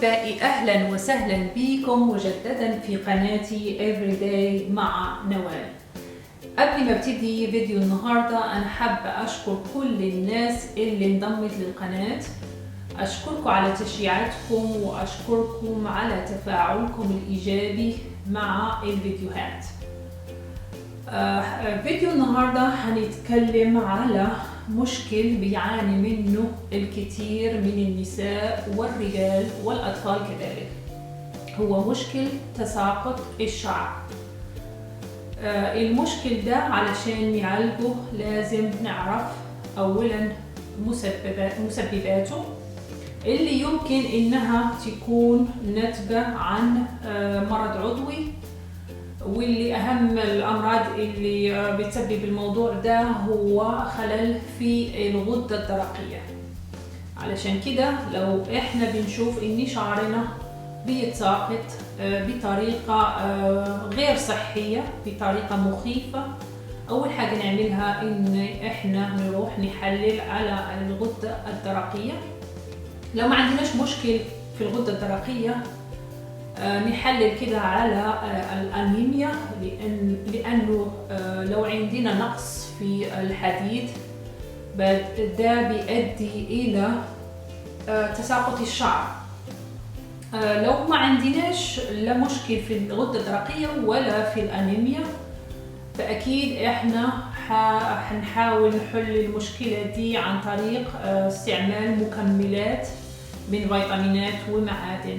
أحبائي، أهلا وسهلا بكم مجددا في قناتي Everyday مع نوال. قبل ما ابتدي فيديو النهاردة أنا حابة أشكر كل الناس اللي انضمت للقناة. أشكركم على تشجيعاتكم وأشكركم على تفاعلكم الإيجابي مع الفيديوهات. فيديو النهاردة هنتكلم على مشكل بيعاني منه الكثير من النساء والرجال والأطفال كذلك، هو مشكل تساقط الشعر. المشكل ده علشان نعالجه لازم نعرف أولا مسبباته اللي يمكن إنها تكون ناتجة عن مرض عضوي، واللي أهم الأمراض اللي بتسبب الموضوع ده هو خلل في الغدة الدرقية. علشان كده لو إحنا بنشوف إن شعرنا بيتساقط بطريقة غير صحية، بطريقة مخيفة، أول حاجة نعملها إن إحنا نروح نحلل على الغدة الدرقية. لو ما عندناش مشكل في الغدة الدرقية نحلل كده على الأنيميا، لأنه لو عندنا نقص في الحديد ده بيؤدي إلى تساقط الشعر. لو ما عندناش لا مشكل في الغدة الدرقية ولا في الأنيميا فأكيد إحنا هنحاول نحل المشكلة دي عن طريق استعمال مكملات من فيتامينات ومعادن.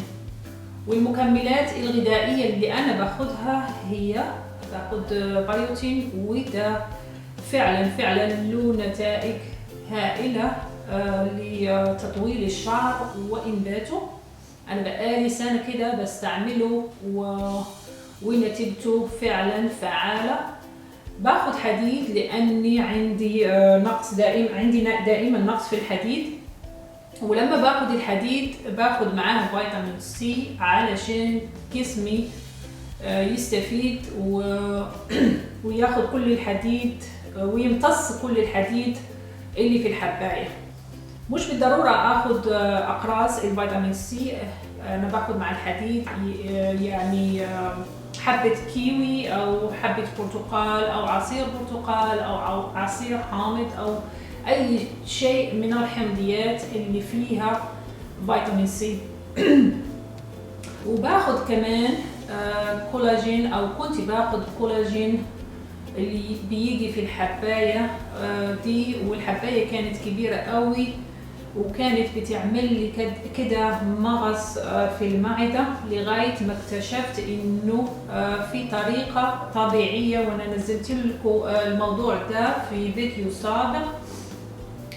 والمكملات الغذائية اللي أنا باخدها هي باخد بيوتين، وده فعلا له نتائج هائلة لتطويل الشعر وإنباته. أنا بقالي سنة كده بستعمله ونتيجته فعلا فعالة. باخد حديد لأني عندي نقص دائما نقص في الحديد، ولما باخد الحديد باخد معاه فيتامين سي علشان جسمي يستفيد وياخد كل الحديد ويمتص كل الحديد اللي في الحباية. مش بالضرورة اخد اقراص الفيتامين سي، انا باخد مع الحديد يعني حبة كيوي او حبة برتقال او عصير برتقال او عصير حامض او اي شيء من الحمضيات اللي فيها فيتامين سي. وباخد كمان كولاجين، او كنت باخد كولاجين اللي بيجي في الحباية دي، والحباية كانت كبيرة قوي وكانت بتعمل لي كده مغص في المعدة، لغاية ما اكتشفت انه في طريقة طبيعية، وانا نزلت لكم الموضوع ده في فيديو سابق.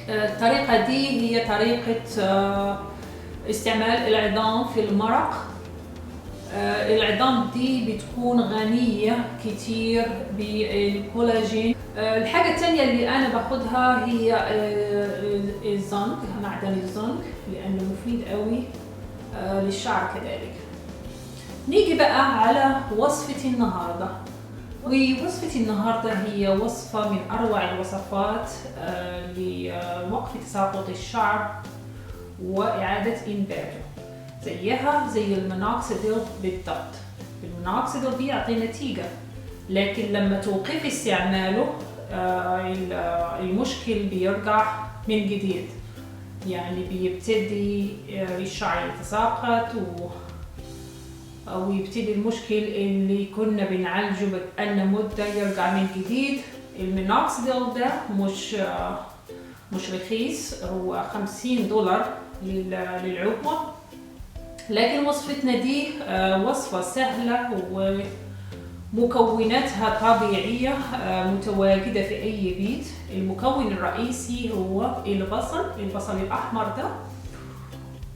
الطريقة دي هي طريقة استعمال العظام في المرق. العظام دي بتكون غنية كتير بالكولاجين. الحاجة التانية اللي أنا باخدها هي الزنك، معدن الزنك، لأنه مفيد قوي للشعر كذلك. نيجي بقى على وصفة النهاردة، ووصفة النهاردة هي وصفة من أروع الوصفات لوقف تساقط الشعر وإعادة إنباته، زيها زي المينوكسيديل بالضبط. المينوكسيديل بيعطي نتيجة، لكن لما توقف استعماله المشكل بيرجع من جديد، يعني بيبتدي الشعر يتساقط أو يبتدي المشكل اللي كنا بنعالجه بقالنا مدة يرجع من جديد. المينوكسيديل ده مش رخيص، هو $50 للعبوة، لكن وصفتنا دي وصفة سهلة ومكوناتها طبيعية متواجدة في أي بيت. المكون الرئيسي هو البصل الأحمر ده،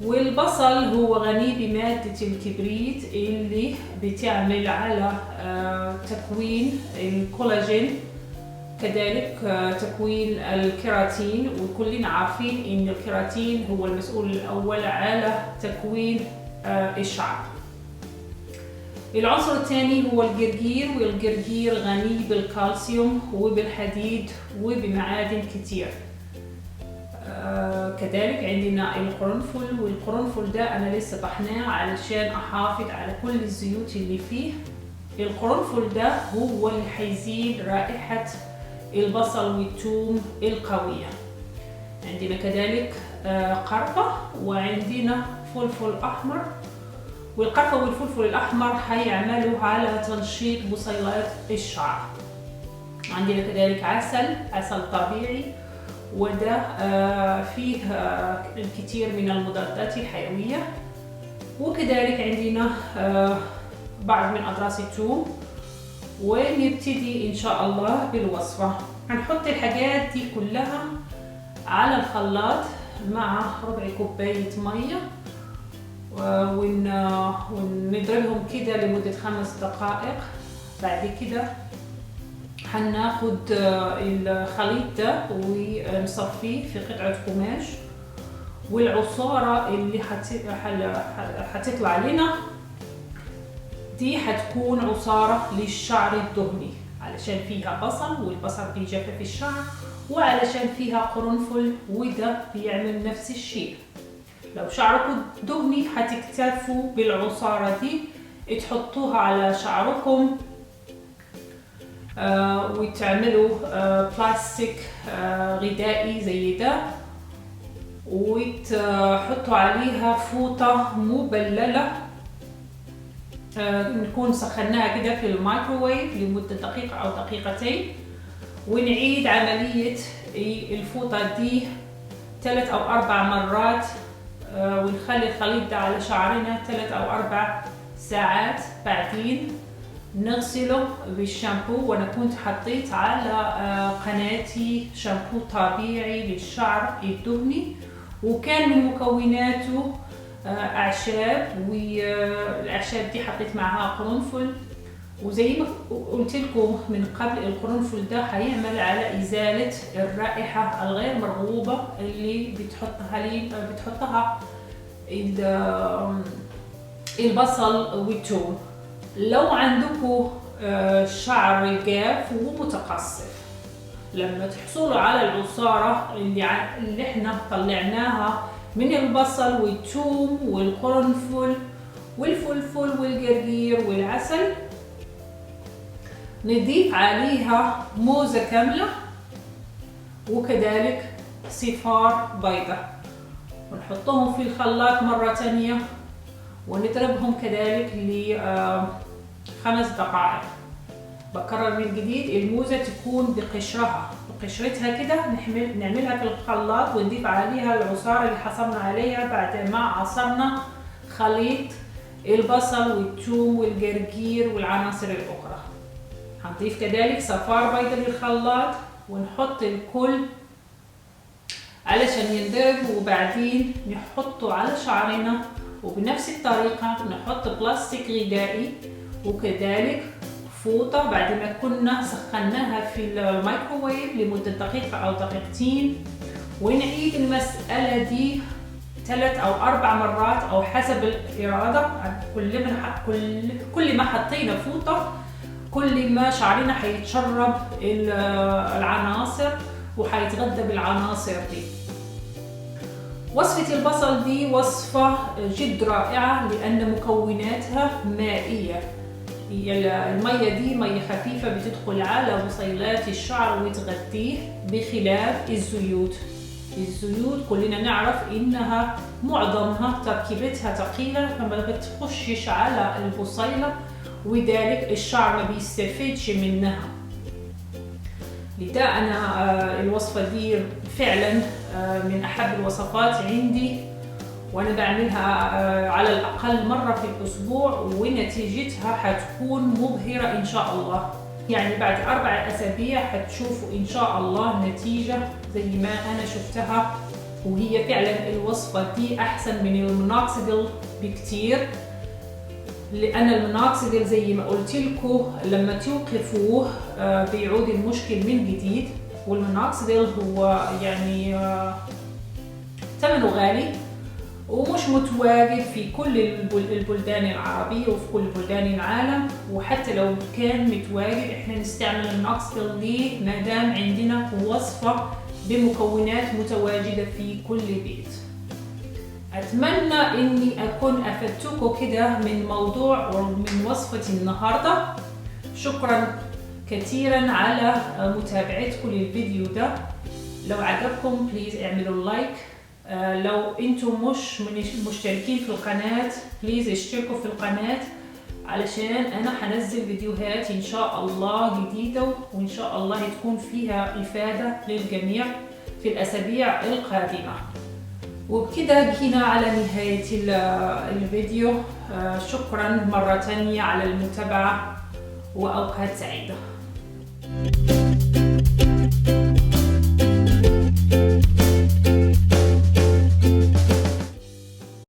والبصل هو غني بمادة الكبريت اللي بتعمل على تكوين الكولاجين، كذلك تكوين الكيراتين، وكلنا عارفين ان الكيراتين هو المسؤول الأول على تكوين الشعر. العنصر الثاني هو الجرجير، والجرجير غني بالكالسيوم وبالحديد وبمعادن كتير. كذلك عندنا القرنفل، والقرنفل ده أنا لسه طحناه علشان أحافظ على كل الزيوت اللي فيه. القرنفل ده هو اللي حيزيد رائحة البصل والثوم القوية. عندنا كذلك قرفة، وعندنا فلفل أحمر، والقرفة والفلفل الأحمر هيعملوا على تنشيط بصيلات الشعر. عندنا كذلك عسل طبيعي، وده فيه الكثير من المضادات الحيوية. وكذلك عندنا بعض من أضراس الثوم. ونبتدي إن شاء الله بالوصفة. هنحط الحاجات دي كلها على الخلاط مع ربع كوباية مية، ونضربهم كده لمدة 5 دقائق. بعد كده هناخد الخليط ده ونصفيه في قطعة قماش، والعصارة اللي هتطلع لنا دي هتكون عصارة للشعر الدهني، علشان فيها بصل، والبصل بيجفف الشعر، وعلشان فيها قرنفل وده بيعمل نفس الشيء. لو شعركم دهني هتكتفوا بالعصارة دي، تحطوها على شعركم وتعملوا بلاستيك غذائي زي ده، وتحطوا عليها فوطة مبللة نكون سخناها كده في الميكروويف لمدة دقيقة أو دقيقتين، ونعيد عملية الفوطة دي 3 أو 4 مرات، ونخلي الخليط ده على شعرنا 3 أو 4 ساعات. بعدين نغسله بالشامبو، وانا كنت حطيت على قناتي شامبو طبيعي للشعر الدهني، وكان من مكوناته اعشاب، والاعشاب دي حطيت معها قرنفل. وزي ما قلت لكم من قبل، القرنفل ده هيعمل على ازاله الرائحه الغير مرغوبه اللي بتحطها البصل والثوم. لو عندكم شعر جاف ومتقصف، لما تحصلوا على العصارة اللي احنا طلعناها من البصل والثوم والقرنفل والفلفل والجرجير والعسل، نضيف عليها موزة كاملة وكذلك صفار بيضاء، ونحطهم في الخلاط مرة تانية، ونضربهم كذلك ل5 دقائق. بكرر من جديد، الموزة تكون بقشرتها كده، نعملها في الخلاط ونضيف عليها العصارة اللي حصلنا عليها بعد ما عصرنا خليط البصل والثوم والجرجير والعناصر الأخرى. هنضيف كذلك صفار بيضاء للخلاط، ونحط الكل علشان ينضرب، وبعدين نحطه على شعرنا، وبنفس الطريقة نحط بلاستيك غذائي وكذلك فوطة بعد ما كنا سخناها في الميكروويف لمدة دقيقة أو دقيقتين، ونعيد المسألة دي 3 أو 4 مرات أو حسب الإرادة. كل ما حطينا فوطة كل ما شعرنا هيتشرب العناصر وهيتغذى بالعناصر دي. وصفة البصل دي وصفة جد رائعة لأن مكوناتها مائية. المية دي مية خفيفة بتدخل على بصيلات الشعر وتغذيه، بخلاف الزيوت. الزيوت كلنا نعرف إنها معظمها تركيبتها ثقيلة، فما بتخشش على البصيلة، وذلك الشعر ما بيستفيدش منها. لذا أنا الوصفة دي فعلا من أحب الوصفات عندي، وأنا بعملها على الأقل مرة في الأسبوع، ونتيجتها حتكون مبهرة إن شاء الله. يعني بعد 4 أسابيع حتشوفوا إن شاء الله نتيجة زي ما أنا شفتها. وهي فعلا الوصفة دي أحسن من المينوكسيديل بكتير، لأن المينوكسيديل زي ما قلت لكم لما توقفوه بيعود المشكل من جديد، والمينوكسيديل هو يعني ثمنه غالي ومش متواجد في كل البلدان العربية وفي كل بلدان العالم. وحتى لو كان متواجد احنا نستعمل المينوكسيديل ليه؟ ما دام عندنا وصفة بمكونات متواجدة في كل بيت. أتمنى إني أكون أفدتكم كده من موضوع ومن وصفة النهاردة. شكرا كثيرا على متابعتكم للفيديو ده. لو عجبكم بليز اعملوا لايك. لو انتم مش مشتركين في القناة بليز اشتركوا في القناة، علشان انا هنزل فيديوهات ان شاء الله جديدة، وان شاء الله تكون فيها افادة للجميع في الاسابيع القادمة. وبكده جينا على نهاية الفيديو. شكرا مرة تانية على المتابعة، وأوقات سعيدة.